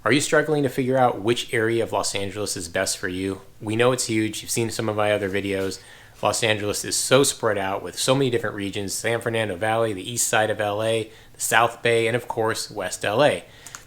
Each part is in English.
Are you struggling to figure out which area of Los Angeles is best for you? We know it's huge. You've seen some of my other videos. Los Angeles is so spread out with so many different regions: San Fernando Valley, the east side of LA, the South Bay, and of course, West LA.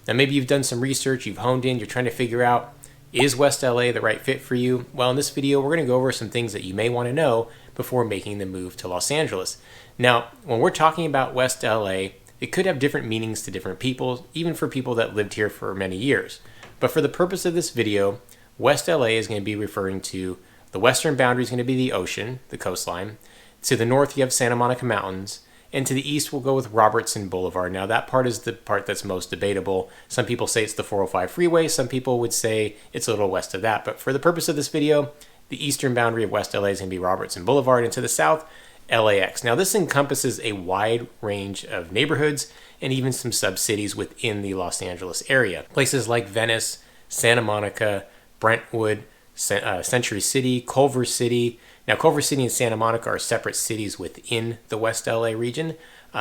Now maybe you've done some research, you've honed in, you're trying to figure out, is West LA the right fit for you? Well, in this video, we're going to go over some things that you may want to know before making the move to Los Angeles. Now, when we're talking about West LA, it could have different meanings to different people, even for people that lived here for many years. But for the purpose of this video, West LA is going to be referring to the western boundary is going to be the ocean, the coastline. To the north, you have Santa Monica Mountains. And to the east, we'll go with Robertson Boulevard. Now, that part is the part that's most debatable. Some people say it's the 405 freeway. Some people would say it's a little west of that. But for the purpose of this video, the eastern boundary of West LA is going to be Robertson Boulevard. And to the south, LAX. Now, this encompasses a wide range of neighborhoods and even some sub-cities within the Los Angeles area. Places like Venice, Santa Monica, Brentwood, Century City, Culver City. Now, Culver City and Santa Monica are separate cities within the West LA region.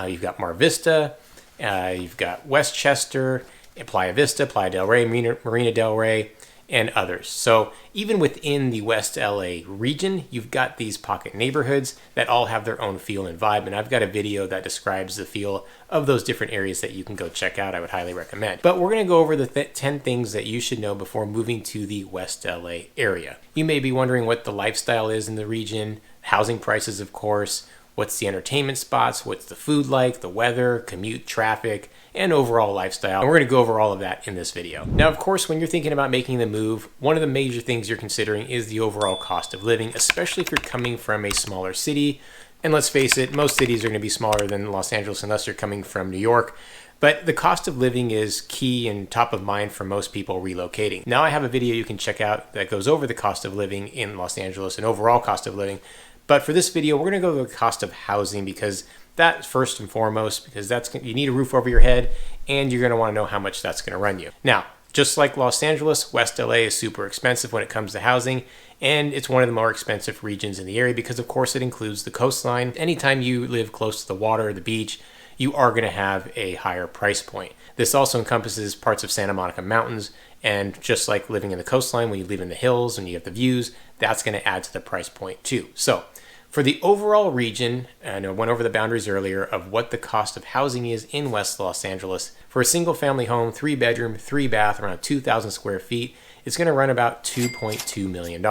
You've got Mar Vista, you've got Westchester, Playa Vista, Playa del Rey, Marina del Rey, and others. So even within the West LA region, you've got these pocket neighborhoods that all have their own feel and vibe. And I've got a video that describes the feel of those different areas that you can go check out. I would highly recommend. But we're going to go over the 10 things that you should know before moving to the West LA area. You may be wondering what the lifestyle is in the region, housing prices, of course, what's the entertainment spots, what's the food like, the weather, commute, traffic, and overall lifestyle. And we're going to go over all of that in this video. Now, of course, when you're thinking about making the move, one of the major things you're considering is the overall cost of living, especially if you're coming from a smaller city. And let's face it, most cities are going to be smaller than Los Angeles unless you're coming from New York. But the cost of living is key and top of mind for most people relocating. Now, I have a video you can check out that goes over the cost of living in Los Angeles and overall cost of living. But for this video, we're going to go to the cost of housing because that's first and foremost, because you need a roof over your head and you're going to want to know how much that's going to run you. Now, just like Los Angeles, West LA is super expensive when it comes to housing, and it's one of the more expensive regions in the area because, of course, it includes the coastline. Anytime you live close to the water or the beach, you are going to have a higher price point. This also encompasses parts of Santa Monica Mountains, and just like living in the coastline, when you live in the hills and you have the views, that's going to add to the price point too. So for the overall region, and I went over the boundaries earlier of what the cost of housing is in West Los Angeles. For a single family home, 3-bedroom, 3-bath, around 2,000 square feet, it's going to run about $2.2 million.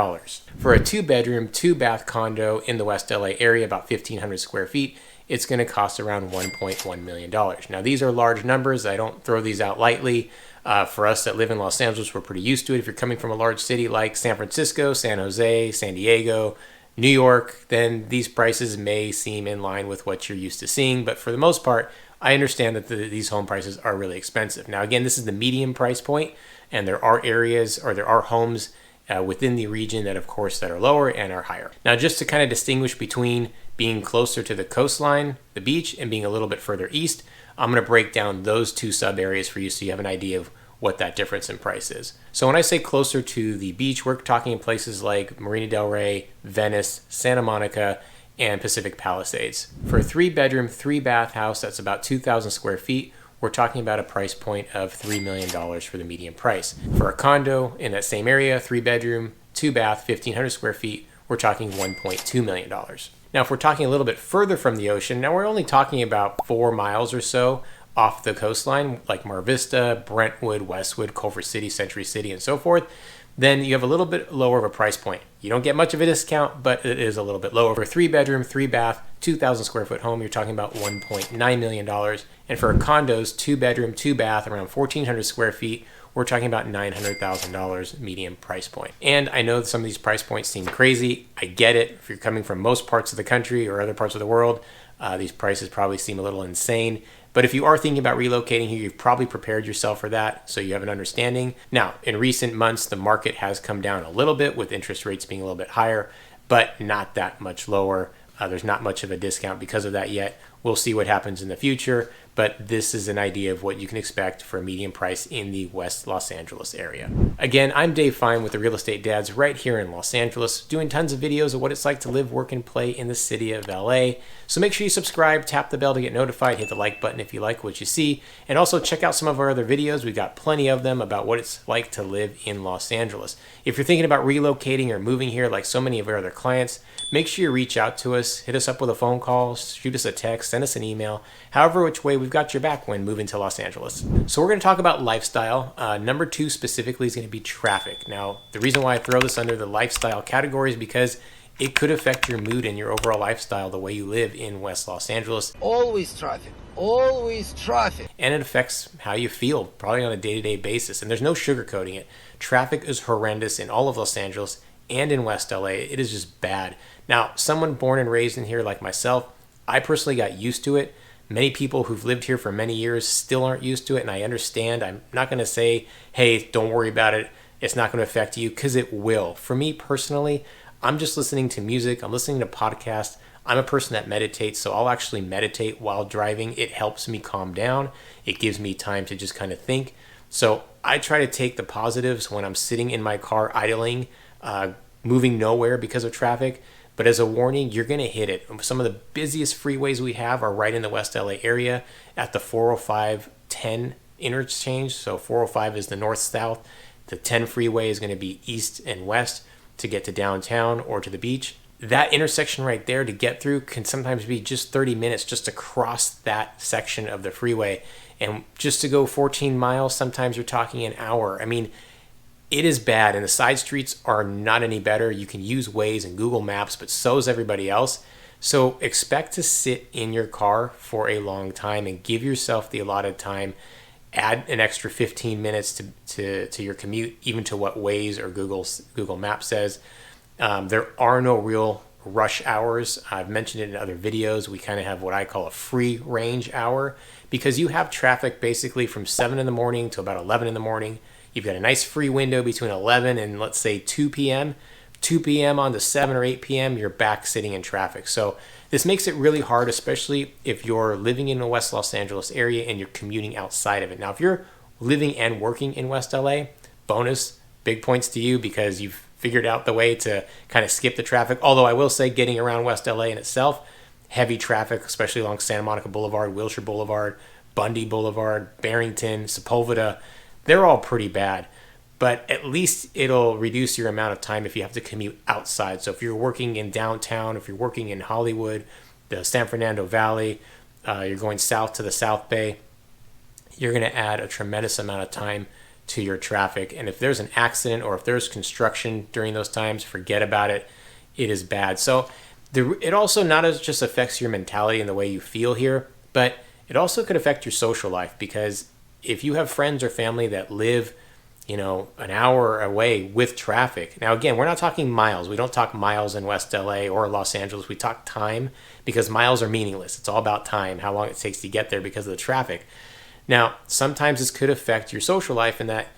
For a 2-bedroom, 2-bath condo in the West LA area, about 1,500 square feet, it's going to cost around $1.1 million. Now, these are large numbers. I don't throw these out lightly. For us that live in Los Angeles, we're pretty used to it. If you're coming from a large city like San Francisco, San Jose, San Diego, New York, then these prices may seem in line with what you're used to seeing. But for the most part, I understand that these home prices are really expensive. Now, again, this is the medium price point, and there are areas or there are homes within the region that, of course, that are lower and are higher. Now, just to kind of distinguish between being closer to the coastline, the beach, and being a little bit further east, I'm going to break down those two sub areas for you so you have an idea of what that difference in price is. So when I say closer to the beach, we're talking in places like Marina del Rey, Venice, Santa Monica, and Pacific Palisades. For a 3-bedroom, 3-bath house that's about 2,000 square feet, we're talking about a price point of $3 million for the median price. For a condo in that same area, 3-bedroom, 2-bath, 1,500 square feet, we're talking $1.2 million. Now, if we're talking a little bit further from the ocean, now we're only talking about 4 miles or so off the coastline, like Mar Vista, Brentwood, Westwood, Culver City, Century City, and so forth, then you have a little bit lower of a price point. You don't get much of a discount, but it is a little bit lower. For a 3-bedroom, 3-bath, 2,000 square foot home, you're talking about $1.9 million. And for a condos, 2-bedroom, 2-bath, around 1,400 square feet, we're talking about $900,000 median price point. And I know that some of these price points seem crazy. I get it. If you're coming from most parts of the country or other parts of the world, these prices probably seem a little insane. But if you are thinking about relocating here, you've probably prepared yourself for that, so you have an understanding. Now, in recent months, the market has come down a little bit with interest rates being a little bit higher, but not that much lower. There's not much of a discount because of that yet. We'll see what happens in the future, but this is an idea of what you can expect for a median price in the West Los Angeles area. Again, I'm Dave Fine with the Real Estate Dads right here in Los Angeles, doing tons of videos of what it's like to live, work, and play in the city of LA. So make sure you subscribe, tap the bell to get notified, hit the like button if you like what you see, and also check out some of our other videos. We've got plenty of them about what it's like to live in Los Angeles. If you're thinking about relocating or moving here like so many of our other clients, make sure you reach out to us, hit us up with a phone call, shoot us a text, send us an email. However which way, we've got your back when moving to Los Angeles. So we're going to talk about lifestyle. Number 2 specifically is going to be traffic. Now, the reason why I throw this under the lifestyle category is because it could affect your mood and your overall lifestyle, the way you live in West Los Angeles. Always traffic. Always traffic. And it affects how you feel, probably on a day-to-day basis. And there's no sugarcoating it. Traffic is horrendous in all of Los Angeles and in West LA. It is just bad. Now, someone born and raised in here like myself, I personally got used to it. Many people who've lived here for many years still aren't used to it, and I understand. I'm not going to say, hey, don't worry about it, it's not going to affect you, because it will. For me personally, I'm just listening to music, I'm listening to podcasts. I'm a person that meditates, so I'll actually meditate while driving. It helps me calm down. It gives me time to just kind of think. So I try to take the positives when I'm sitting in my car idling, moving nowhere because of traffic. But as a warning, you're going to hit it. Some of the busiest freeways we have are right in the West LA area at the 405-10 interchange. So 405 is the north-south. The 10 freeway is going to be east and west to get to downtown or to the beach. That intersection right there to get through can sometimes be just 30 minutes just to cross that section of the freeway. And just to go 14 miles, sometimes you're talking an hour. I mean, it is bad, and the side streets are not any better. You can use Waze and Google Maps, but so is everybody else. So expect to sit in your car for a long time and give yourself the allotted time. Add an extra 15 minutes to your commute, even to what Waze or Google Maps says. There are no real rush hours. I've mentioned it in other videos. We kind of have what I call a free range hour, because you have traffic basically from 7 in the morning to about 11 in the morning. You've got a nice free window between 11 and let's say 2 p.m. 2 p.m. on to 7 or 8 p.m., you're back sitting in traffic. So this makes it really hard, especially if you're living in the West Los Angeles area and you're commuting outside of it. Now, if you're living and working in West LA, bonus, big points to you, because you've figured out the way to kind of skip the traffic. Although I will say getting around West LA in itself, heavy traffic, especially along Santa Monica Boulevard, Wilshire Boulevard, Bundy Boulevard, Barrington, Sepulveda, they're all pretty bad. But at least it'll reduce your amount of time if you have to commute outside. So if you're working in downtown, if you're working in Hollywood, the San Fernando Valley, you're going south to the South Bay, you're going to add a tremendous amount of time to your traffic. And if there's an accident or if there's construction during those times, forget about it. It is bad. So it also not just affects your mentality and the way you feel here, but it also could affect your social life, because if you have friends or family that live, an hour away with traffic. Now, again, we're not talking miles. We don't talk miles in West LA or Los Angeles. We talk time, because miles are meaningless. It's all about time, how long it takes to get there because of the traffic. Now, sometimes this could affect your social life in that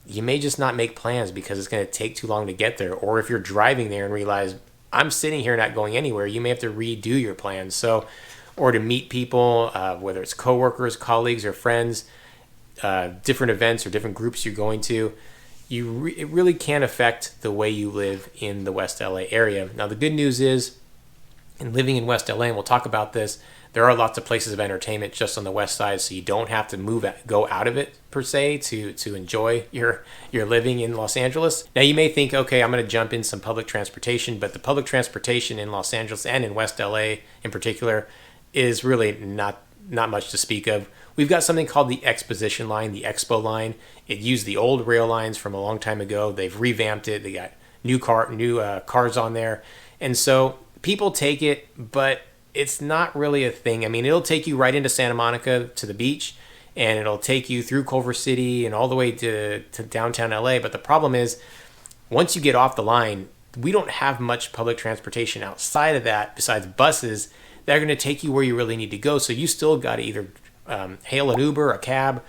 you may just not make plans because it's going to take too long to get there. Or if you're driving there and realize, I'm sitting here not going anywhere, you may have to redo your plans. So, or to meet people, whether it's coworkers, colleagues, or friends, different events or different groups you're going to, it really can affect the way you live in the West LA area. Now, the good news is, in living in West LA, and we'll talk about this, there are lots of places of entertainment just on the west side, so you don't have to go out of it per se to enjoy your living in Los Angeles. Now, you may think, okay, I'm going to jump in some public transportation, but the public transportation in Los Angeles and in West LA in particular is really not much to speak of. We've got something called the Exposition line, the Expo line. It used the old rail lines from a long time ago. They've revamped it. They got new cars on there, and so people take it, but it's not really a thing. I mean, it'll take you right into Santa Monica to the beach, and it'll take you through Culver City and all the way to downtown LA. But the problem is, once you get off the line, we don't have much public transportation outside of that besides buses that are going to take you where you really need to go. So you still got to either hail an Uber, a cab,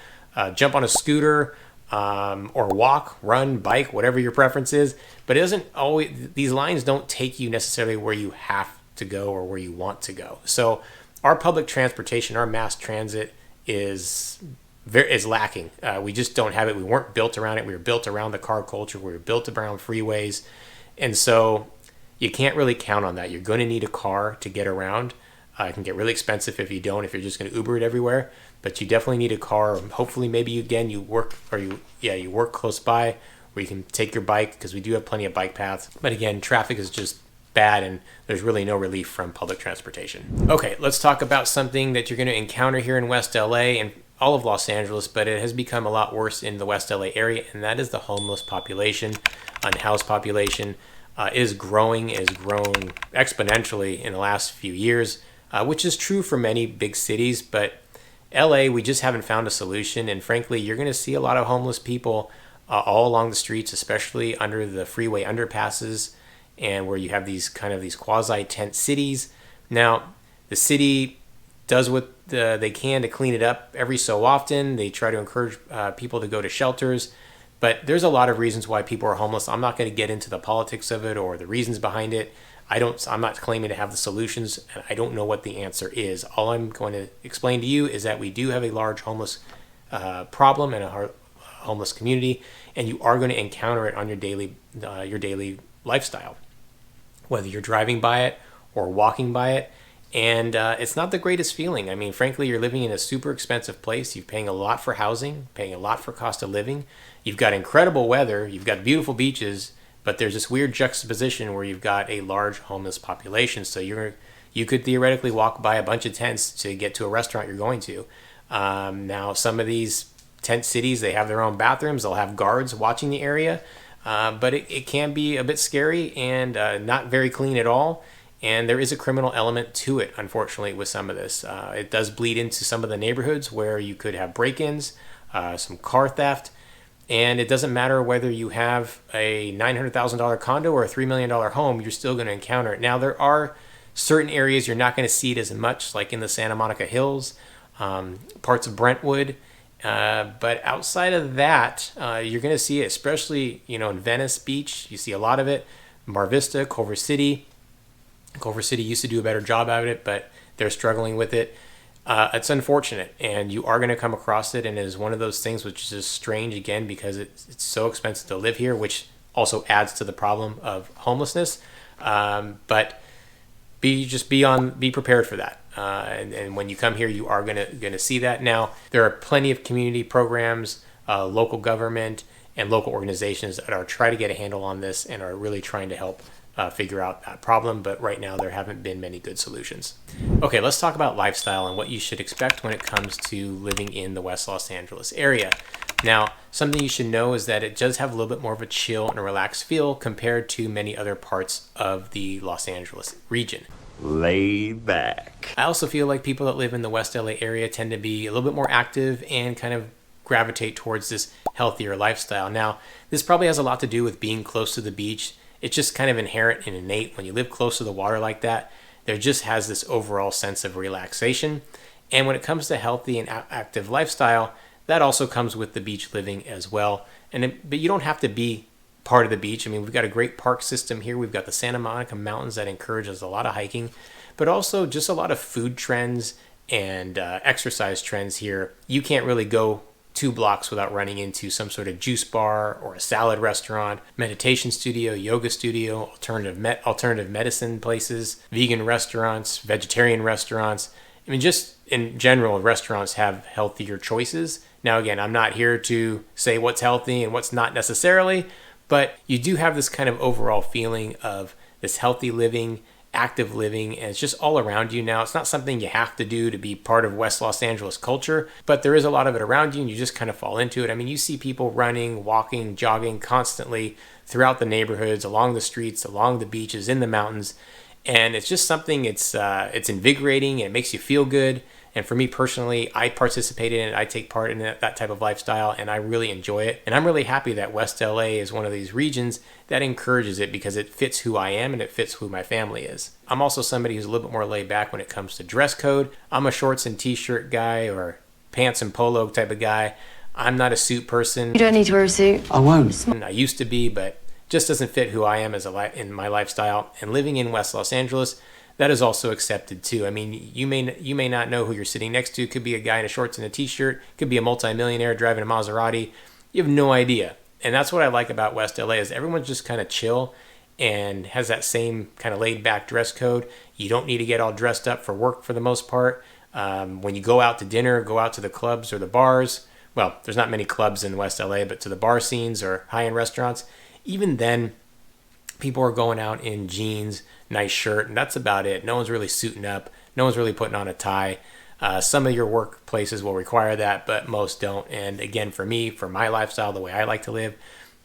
jump on a scooter, or walk, run, bike, whatever your preference is. But it doesn't always, these lines don't take you necessarily where you have to go or where you want to go. So our public transportation, our mass transit is lacking. We just don't have it. We weren't built around it. We were built around the car culture. We were built around freeways. And so you can't really count on that. You're going to need a car to get around. It can get really expensive if you don't, if you're just going to Uber it everywhere. But you definitely need a car. Hopefully, maybe you work close by where you can take your bike, because we do have plenty of bike paths. But again, traffic is just bad, and there's really no relief from public transportation. Okay, let's talk about something that you're going to encounter here in West LA and all of Los Angeles, but it has become a lot worse in the West LA area, and that is the homeless population. Unhoused population is grown exponentially in the last few years, which is true for many big cities, but LA, we just haven't found a solution. And frankly, you're going to see a lot of homeless people all along the streets, especially under the freeway underpasses, and where you have these quasi tent cities. Now, the city does what they can to clean it up every so often. They try to encourage people to go to shelters, but there's a lot of reasons why people are homeless. I'm not going to get into the politics of it or the reasons behind it. I'm not claiming to have the solutions, and I don't know what the answer is. All I'm going to explain to you is that we do have a large homeless problem and a homeless community, and you are going to encounter it on your daily lifestyle, whether you're driving by it or walking by it. And it's not the greatest feeling. I mean, frankly, you're living in a super expensive place. You're paying a lot for housing, paying a lot for cost of living. You've got incredible weather. You've got beautiful beaches. But there's this weird juxtaposition where you've got a large homeless population. So you could theoretically walk by a bunch of tents to get to a restaurant you're going to. Now, some of these tent cities, they have their own bathrooms. They'll have guards watching the area. But it can be a bit scary and not very clean at all. And there is a criminal element to it, unfortunately, with some of this. It does bleed into some of the neighborhoods where you could have break-ins, some car theft. And it doesn't matter whether you have a $900,000 condo or a $3 million home, you're still going to encounter it. Now, there are certain areas you're not going to see it as much, like in the Santa Monica Hills, parts of Brentwood. But outside of that, you're going to see it, especially, in Venice Beach. You see a lot of it. Mar Vista, Culver City. Culver City used to do a better job at it, but they're struggling with it. It's unfortunate, and you are going to come across it, and it is one of those things which is just strange, again, because it's so expensive to live here, which also adds to the problem of homelessness. But be prepared for that. And when you come here, you are gonna see that. Now, there are plenty of community programs, local government, and local organizations that are trying to get a handle on this and are really trying to help figure out that problem, but right now there haven't been many good solutions. Okay, let's talk about lifestyle and what you should expect when it comes to living in the West Los Angeles area. Now, something you should know is that it does have a little bit more of a chill and a relaxed feel compared to many other parts of the Los Angeles region. Laid back. I also feel like people that live in the West LA area tend to be a little bit more active and kind of gravitate towards this healthier lifestyle. Now, this probably has a lot to do with being close to the beach. It's just kind of inherent and innate. When you live close to the water like that, there just has this overall sense of relaxation. And when it comes to healthy and active lifestyle, that also comes with the beach living as well. But you don't have to be part of the beach. I mean, we've got a great park system here. We've got the Santa Monica Mountains that encourages a lot of hiking, but also just a lot of food trends and exercise trends here. You can't really go 2 blocks without running into some sort of juice bar or a salad restaurant, meditation studio, yoga studio, alternative medicine places, vegan restaurants, vegetarian restaurants. I mean, just in general, restaurants have healthier choices. Now, again, I'm not here to say what's healthy and what's not necessarily, but you do have this kind of overall feeling of this healthy living, active living, and it's just all around you now. It's not something you have to do to be part of West Los Angeles culture, but there is a lot of it around you, and you just kind of fall into it. I mean, you see people running, walking, jogging constantly throughout the neighborhoods, along the streets, along the beaches, in the mountains, and it's just something, it's invigorating, and it makes you feel good. And for me personally, I participate in it. I take part in that type of lifestyle, and I really enjoy it. And I'm really happy that West LA is one of these regions that encourages it because it fits who I am and it fits who my family is. I'm also somebody who's a little bit more laid back when it comes to dress code. I'm a shorts and t-shirt guy or pants and polo type of guy. I'm not a suit person. You don't need to wear a suit. I won't. I used to be, but just doesn't fit who I am in my lifestyle. And living in West Los Angeles, that is also accepted too. I mean, you may not know who you're sitting next to. Could be a guy in a shorts and a t-shirt. Could be a multimillionaire driving a Maserati. You have no idea. And that's what I like about West LA is everyone's just kind of chill and has that same kind of laid back dress code. You don't need to get all dressed up for work for the most part. When you go out to dinner, go out to the clubs or the bars. Well, there's not many clubs in West LA, but to the bar scenes or high-end restaurants, even then, people are going out in jeans, nice shirt, and that's about it. No one's really suiting up. No one's really putting on a tie. Some of your workplaces will require that, but most don't. And again, for me, for my lifestyle, the way I like to live,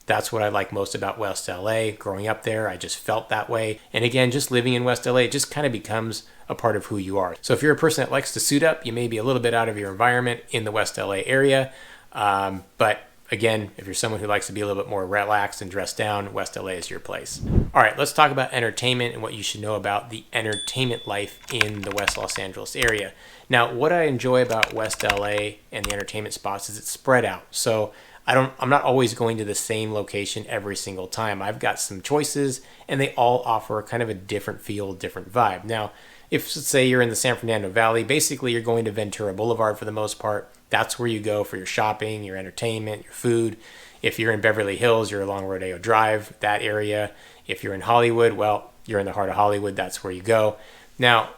that's what I like most about West LA. Growing up there, I just felt that way. And again, just living in West LA, it just kind of becomes a part of who you are. So if you're a person that likes to suit up, you may be a little bit out of your environment in the West LA area. But again, if you're someone who likes to be a little bit more relaxed and dressed down, West LA is your place. All right, let's talk about entertainment and what you should know about the entertainment life in the West Los Angeles area. Now, what I enjoy about West LA and the entertainment spots is it's spread out. So I'm not always going to the same location every single time. I've got some choices and they all offer kind of a different feel, different vibe. Now, if let's say you're in the San Fernando Valley, basically you're going to Ventura Boulevard for the most part. That's where you go for your shopping, your entertainment, your food. If you're in Beverly Hills, you're along Rodeo Drive, that area. If you're in Hollywood, well, you're in the heart of Hollywood. That's where you go. Now,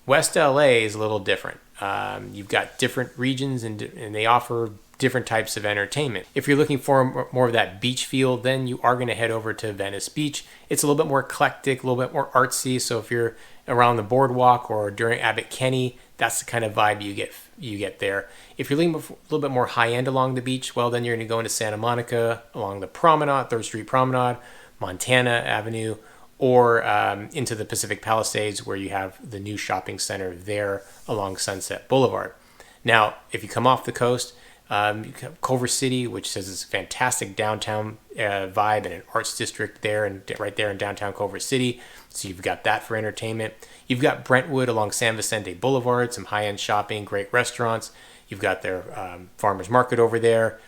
West LA is a little different. You've got different regions and they offer different types of entertainment. If you're looking for more of that beach feel, then you are going to head over to Venice Beach. It's a little bit more eclectic, a little bit more artsy. So if you're around the boardwalk or during Abbot Kinney, that's the kind of vibe you get there. If you're looking a little bit more high end along the beach, well, then you're going to go into Santa Monica along the Promenade, 3rd Street Promenade, Montana Avenue, or into the Pacific Palisades where you have the new shopping center there along Sunset Boulevard. Now, if you come off the coast, you have Culver City, which has this fantastic downtown vibe and an arts district there and right there in downtown Culver City. So you've got that for entertainment. You've got Brentwood along San Vicente Boulevard, some high-end shopping, great restaurants. You've got their farmers market over there.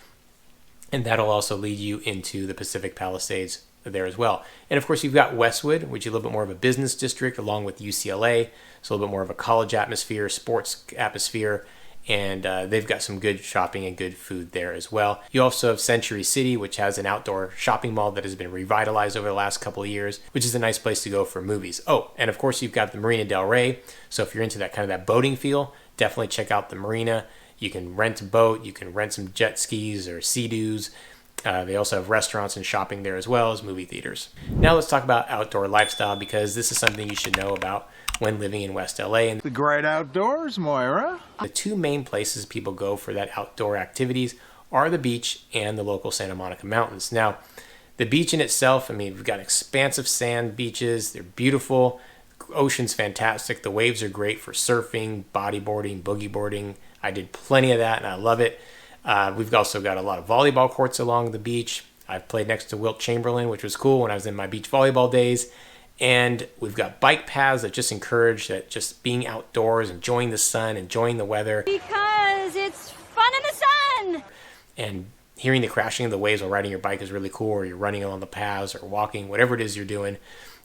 And that'll also lead you into the Pacific Palisades there as well. And of course, you've got Westwood, which is a little bit more of a business district along with UCLA. So a little bit more of a college atmosphere, sports atmosphere. And they've got some good shopping and good food there as well. You also have Century City, which has an outdoor shopping mall that has been revitalized over the last couple of years, which is a nice place to go for movies. Oh, and of course you've got the Marina del Rey. So if you're into that kind of that boating feel, definitely check out the marina. You can rent a boat, you can rent some jet skis or Sea-Doos. They also have restaurants and shopping there as well as movie theaters. Now let's talk about outdoor lifestyle because this is something you should know about when living in West LA. And the great outdoors, Moira. The two main places people go for that outdoor activities are the beach and the local Santa Monica Mountains. Now, the beach in itself, I mean, we've got expansive sand beaches. They're beautiful. Ocean's fantastic. The waves are great for surfing, bodyboarding, boogie boarding. I did plenty of that and I love it. We've also got a lot of volleyball courts along the beach. I've played next to Wilt Chamberlain, which was cool when I was in my beach volleyball days. And we've got bike paths that just encourage that just being outdoors, enjoying the sun, enjoying the weather. Because it's fun in the sun! And hearing the crashing of the waves while riding your bike is really cool, or you're running along the paths or walking, whatever it is you're doing.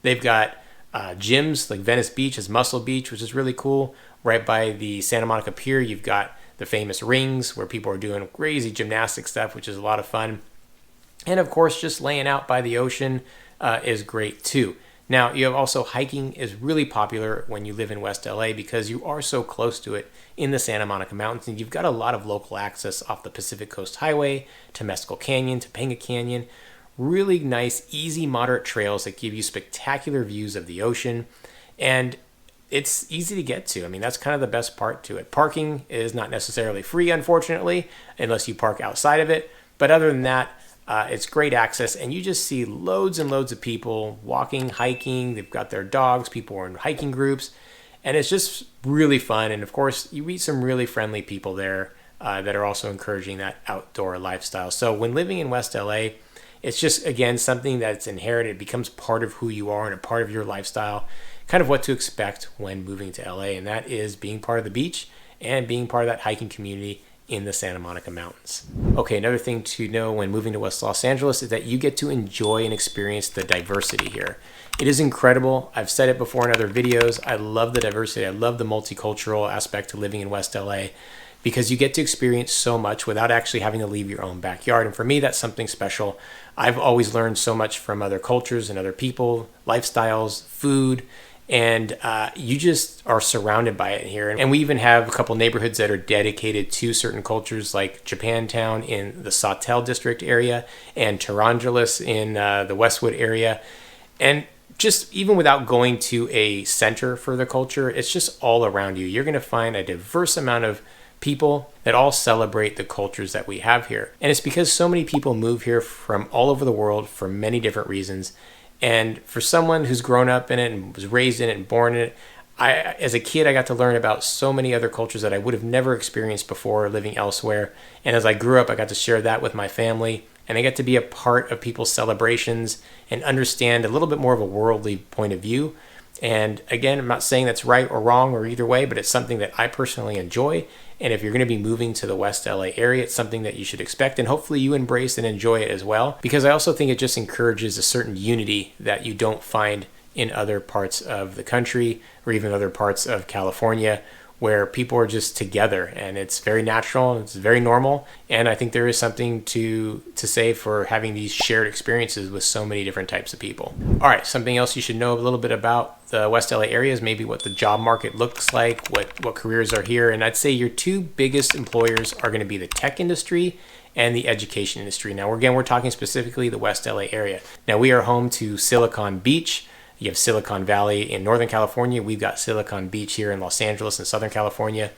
They've got gyms, like Venice Beach is Muscle Beach, which is really cool. Right by the Santa Monica Pier, you've got the famous rings where people are doing crazy gymnastic stuff, which is a lot of fun. And of course, just laying out by the ocean is great too. Now, you have also hiking is really popular when you live in West LA because you are so close to it in the Santa Monica Mountains. And you've got a lot of local access off the Pacific Coast Highway to Mescal Canyon, to Topanga Canyon. Really nice, easy, moderate trails that give you spectacular views of the ocean. And it's easy to get to. I mean, that's kind of the best part to it. Parking is not necessarily free, unfortunately, unless you park outside of it. But other than that, it's great access, and you just see loads and loads of people walking, hiking. They've got their dogs. People are in hiking groups, and it's just really fun. And of course, you meet some really friendly people there that are also encouraging that outdoor lifestyle. So when living in West LA, it's just, again, something that's inherited. It becomes part of who you are and a part of your lifestyle, kind of what to expect when moving to LA, and that is being part of the beach and being part of that hiking community in the Santa Monica Mountains. Okay, another thing to know when moving to West Los Angeles is that you get to enjoy and experience the diversity here. It is incredible. I've said it before in other videos. I love the diversity. I love the multicultural aspect to living in West LA because you get to experience so much without actually having to leave your own backyard. And for me, that's something special. I've always learned so much from other cultures and other people, lifestyles, food, and you just are surrounded by it here. And we even have a couple neighborhoods that are dedicated to certain cultures, like Japantown in the Sawtelle district area and Torongelis in the Westwood area. And just even without going to a center for the culture, it's just all around you. You're going to find a diverse amount of people that all celebrate the cultures that we have here. And it's because so many people move here from all over the world for many different reasons. And for someone who's grown up in it and was raised in it and born in it, as a kid, I got to learn about so many other cultures that I would have never experienced before living elsewhere. And as I grew up, I got to share that with my family. And I get to be a part of people's celebrations and understand a little bit more of a worldly point of view. And again, I'm not saying that's right or wrong or either way, but it's something that I personally enjoy. And if you're going to be moving to the West LA area, it's something that you should expect. And hopefully you embrace and enjoy it as well. Because I also think it just encourages a certain unity that you don't find in other parts of the country or even other parts of California, where people are just together and it's very natural and it's very normal. And I think there is something to say for having these shared experiences with so many different types of people. All right, something else you should know a little bit about the West LA area is maybe what the job market looks like, what careers are here. And I'd say your two biggest employers are going to be the tech industry and the education industry. Now, again, we're talking specifically the West LA area. Now, we are home to Silicon Beach. You have Silicon Valley in Northern California. We've got Silicon Beach here in Los Angeles in Southern California.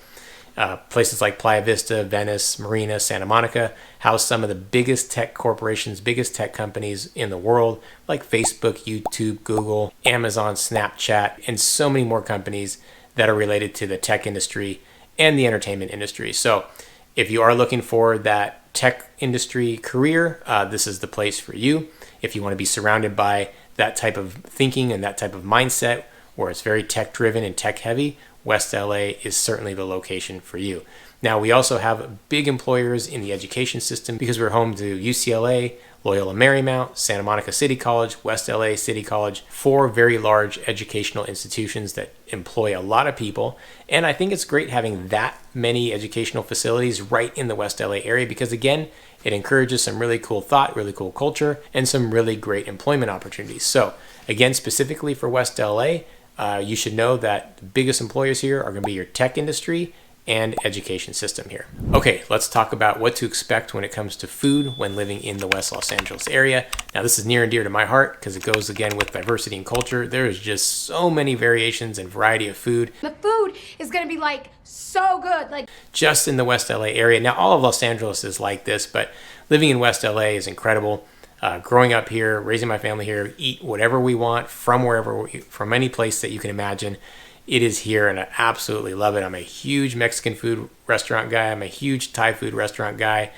Places like Playa Vista, Venice, Marina, Santa Monica house some of the biggest tech corporations, biggest tech companies in the world, like Facebook, YouTube, Google, Amazon, Snapchat, and so many more companies that are related to the tech industry and the entertainment industry. So if you are looking for that tech industry career, this is the place for you. If you want to be surrounded by that type of thinking and that type of mindset where it's very tech driven and tech heavy, West LA is certainly the location for you. Now, we also have big employers in the education system because we're home to UCLA, Loyola Marymount, Santa Monica City College, West LA City College, 4 very large educational institutions that employ a lot of people. And I think it's great having that many educational facilities right in the West LA area because, again, it encourages some really cool thought, really cool culture, and some really great employment opportunities. So, again, specifically for West LA, you should know that the biggest employers here are going to be your tech industry and education system here. Okay, let's talk about what to expect when it comes to food when living in the West Los Angeles area. Now, this is near and dear to my heart because it goes again with diversity and culture. There is just so many variations and variety of food. The food is gonna be like so good, like just in the West LA area. Now, all of Los Angeles is like this, but living in West LA is incredible. Growing up here, raising my family here, eat whatever we want from wherever, from any place that you can imagine. It is here, and I absolutely love it. I'm a huge Mexican food restaurant guy. I'm a huge Thai food restaurant guy.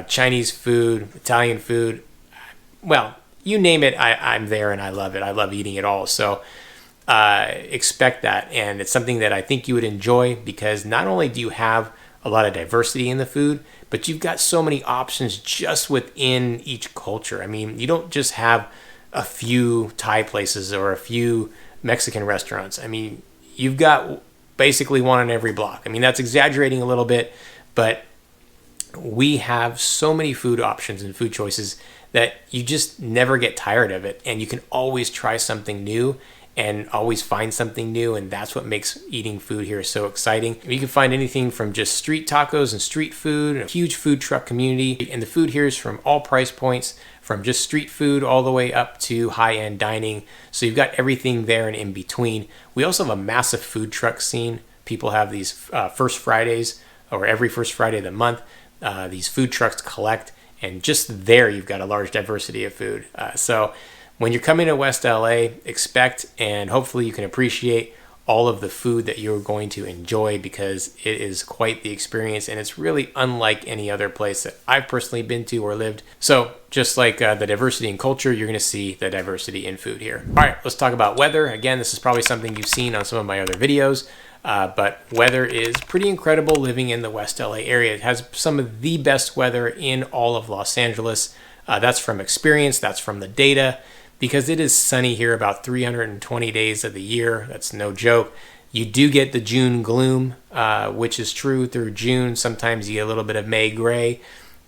Chinese food, Italian food. Well, you name it, I'm there, and I love it. I love eating it all. So expect that, and it's something that I think you would enjoy because not only do you have a lot of diversity in the food, but you've got so many options just within each culture. I mean, you don't just have a few Thai places or a few Mexican restaurants. I mean, you've got basically one on every block. I mean, that's exaggerating a little bit, but we have so many food options and food choices that you just never get tired of it. And you can always try something new and always find something new. And that's what makes eating food here so exciting. You can find anything from just street tacos and street food, a huge food truck community. And the food here is from all price points, from just street food all the way up to high-end dining. So you've got everything there and in between. We also have a massive food truck scene. People have these first Fridays or every first Friday of the month. These food trucks collect, and just there you've got a large diversity of food. So when you're coming to West LA, expect and hopefully you can appreciate all of the food that you're going to enjoy because it is quite the experience and it's really unlike any other place that I've personally been to or lived. So just like the diversity in culture, you're going to see the diversity in food here. All right, let's talk about weather. Again, this is probably something you've seen on some of my other videos. But weather is pretty incredible living in the West LA area. It has some of the best weather in all of Los Angeles. That's from experience, that's from the data, because it is sunny here about 320 days of the year. That's no joke. You do get the June gloom, which is true through June. Sometimes you get a little bit of May gray,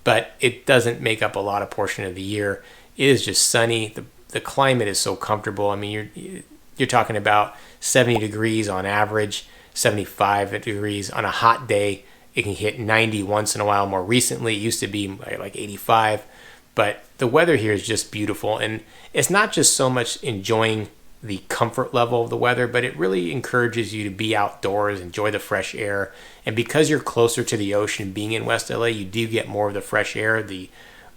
but it doesn't make up a lot of portion of the year. It is just sunny. The climate is so comfortable. I mean, you're talking about 70 degrees on average, 75 degrees on a hot day. It can hit 90 once in a while. More recently, it used to be like 85. But the weather here is just beautiful. And it's not just so much enjoying the comfort level of the weather, but it really encourages you to be outdoors, enjoy the fresh air. And because you're closer to the ocean, being in West LA, you do get more of the fresh air. The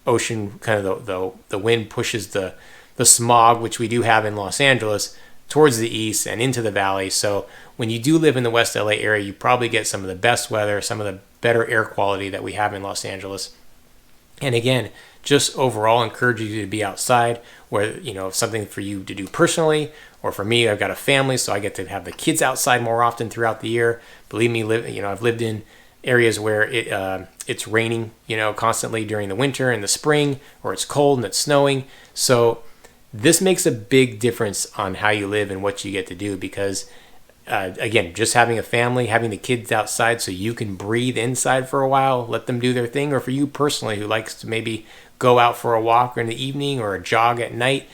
ocean, kind of the wind pushes the smog, which we do have in Los Angeles, towards the east and into the valley. So when you do live in the West LA area, you probably get some of the best weather, some of the better air quality that we have in Los Angeles. And again, just overall encourages you to be outside, where, something for you to do personally, or for me, I've got a family, so I get to have the kids outside more often throughout the year. Believe me, I've lived in areas where it's raining, constantly during the winter and the spring, or it's cold and it's snowing. So this makes a big difference on how you live and what you get to do, because again, just having a family, having the kids outside so you can breathe inside for a while, let them do their thing, or for you personally who likes to maybe go out for a walk in the evening or a jog at night,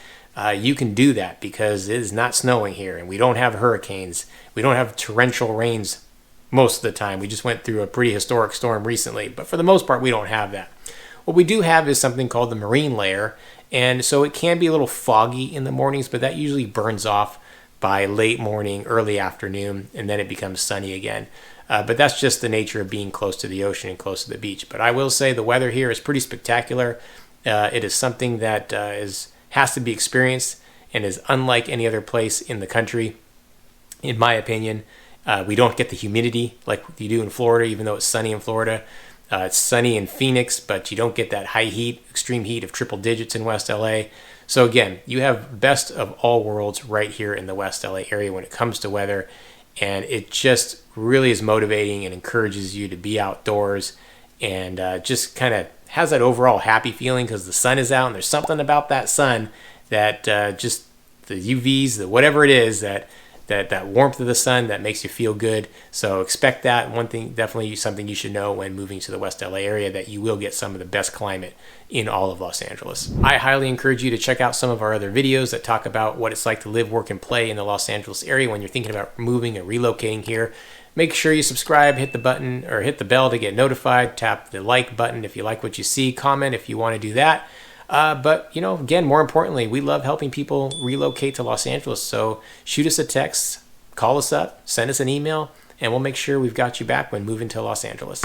you can do that because it is not snowing here, and we don't have hurricanes. We don't have torrential rains most of the time. We just went through a pretty historic storm recently, but for the most part, we don't have that. What we do have is something called the marine layer, and so it can be a little foggy in the mornings, but that usually burns off by late morning, early afternoon, and then it becomes sunny again. But that's just the nature of being close to the ocean and close to the beach. But I will say the weather here is pretty spectacular. It is something that has to be experienced and is unlike any other place in the country, in my opinion. We don't get the humidity like you do in Florida, even though it's sunny in Florida. It's sunny in Phoenix, but you don't get that high heat, extreme heat of triple digits in West LA. So again, you have best of all worlds right here in the West LA area when it comes to weather. And it just really is motivating and encourages you to be outdoors, and just kind of has that overall happy feeling because the sun is out, and there's something about that sun that just the UVs, the whatever it is, that warmth of the sun that makes you feel good. So expect that. One thing, definitely something you should know when moving to the West LA area, that you will get some of the best climate in all of Los Angeles. I highly encourage you to check out some of our other videos that talk about what it's like to live, work, and play in the Los Angeles area when you're thinking about moving and relocating here. Make sure you subscribe, hit the button or hit the bell to get notified, tap the like button if you like what you see, comment if you want to do that. But, again, more importantly, we love helping people relocate to Los Angeles. So shoot us a text, call us up, send us an email, and we'll make sure we've got you back when moving to Los Angeles.